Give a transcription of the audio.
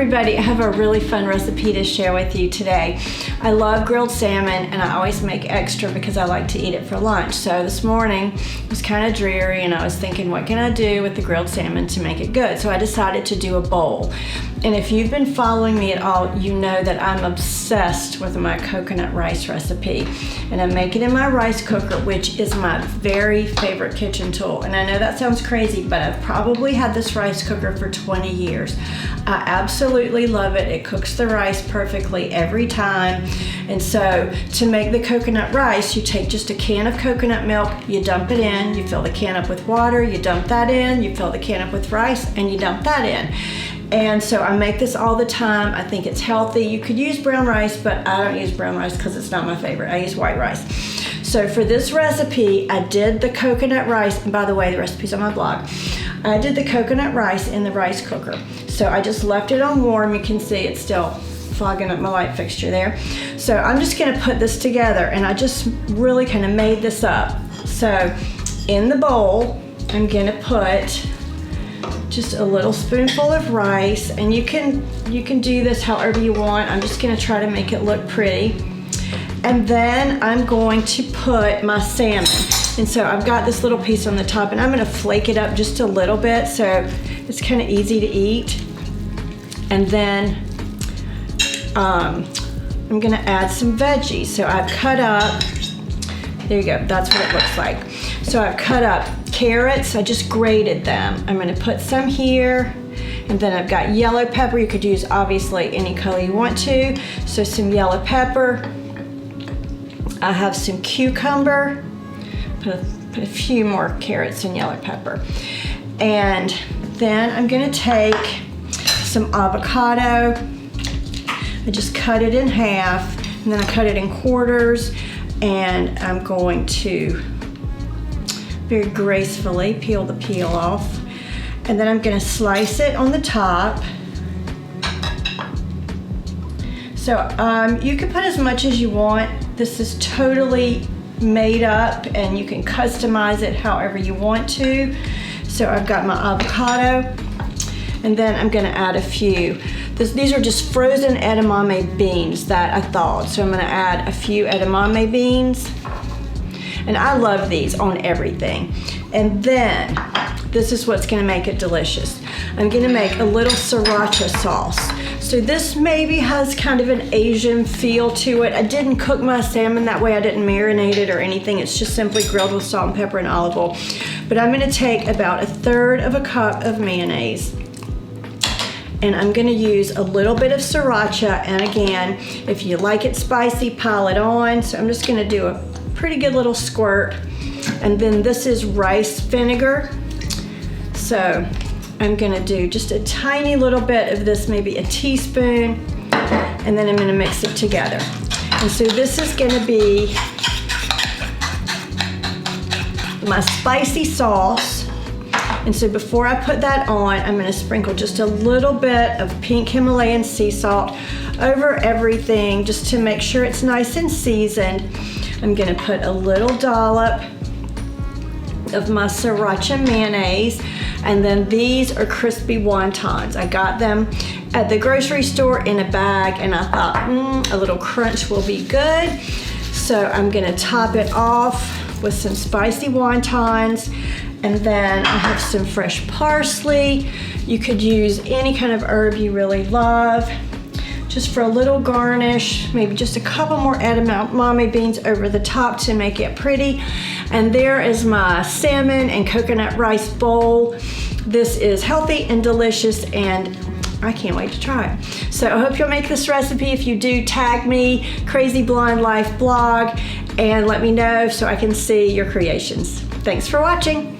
everybody, I have a really fun recipe to share with you today. I love grilled salmon and I always make extra because I like to eat it for lunch. So this morning it was kind of dreary and I was thinking, what can I do with the grilled salmon to make it good? So I decided to do a bowl. And if you've been following me at all, you know that I'm obsessed with my coconut rice recipe. And I make it in my rice cooker, which is my very favorite kitchen tool. And I know that sounds crazy, but I've probably had this rice cooker for 20 years. I absolutely love it. It cooks the rice perfectly every time. And so to make the coconut rice, you take just a can of coconut milk, you dump it in, you fill the can up with water, you dump that in, you fill the can up with rice, and you dump that in. And so I make this all the time. I think it's healthy. You could use brown rice, but I don't use brown rice because it's not my favorite. I use white rice. So for this recipe, I did the coconut rice. And by the way, the recipe's on my blog. I did the coconut rice in the rice cooker. So I just left it on warm. You can see it's still fogging up my light fixture there. So I'm just gonna put this together, and I just really kind of made this up. So in the bowl, I'm gonna put just a little spoonful of rice, and you can do this however you want. I'm just gonna try to make it look pretty. And then I'm going to put my salmon. And so I've got this little piece on the top, and I'm gonna flake it up just a little bit so it's kind of easy to eat. And then I'm gonna add some veggies. So I've cut up, there you go, that's what it looks like. So I've cut up carrots, I just grated them. I'm gonna put some here, and then I've got yellow pepper. You could use obviously any color you want to. So some yellow pepper. I have some cucumber. Put a few more carrots and yellow pepper. And then I'm gonna take some avocado. I just cut it in half, and then I cut it in quarters, and I'm going to very gracefully peel the peel off. And then I'm gonna slice it on the top. So you can put as much as you want. This is totally made up, and you can customize it however you want to. So I've got my avocado, and then I'm gonna add a few. These are just frozen edamame beans that I thawed. So I'm gonna add a few edamame beans. And I love these on everything. And then, this is what's gonna make it delicious. I'm gonna make a little sriracha sauce. So this maybe has kind of an Asian feel to it. I didn't cook my salmon that way. I didn't marinate it or anything. It's just simply grilled with salt and pepper and olive oil. But I'm gonna take about 1/3 of a cup of mayonnaise. And I'm gonna use a little bit of sriracha. And again, if you like it spicy, pile it on. So I'm just gonna do a pretty good little squirt. And then this is rice vinegar. So I'm gonna do just a tiny little bit of this, maybe a teaspoon, and then I'm gonna mix it together. And so this is gonna be my spicy sauce. And so before I put that on, I'm gonna sprinkle just a little bit of pink Himalayan sea salt over everything just to make sure it's nice and seasoned. I'm gonna put a little dollop of my sriracha mayonnaise, and then these are crispy wontons. I got them at the grocery store in a bag, and I thought, a little crunch will be good. So I'm gonna top it off with some spicy wontons, and then I have some fresh parsley. You could use any kind of herb you really love, just for a little garnish, maybe just a couple more edamame beans over the top to make it pretty. And there is my salmon and coconut rice bowl. This is healthy and delicious, and I can't wait to try it. So I hope you'll make this recipe. If you do, tag me, Crazy Blind Life blog, and let me know so I can see your creations. Thanks for watching.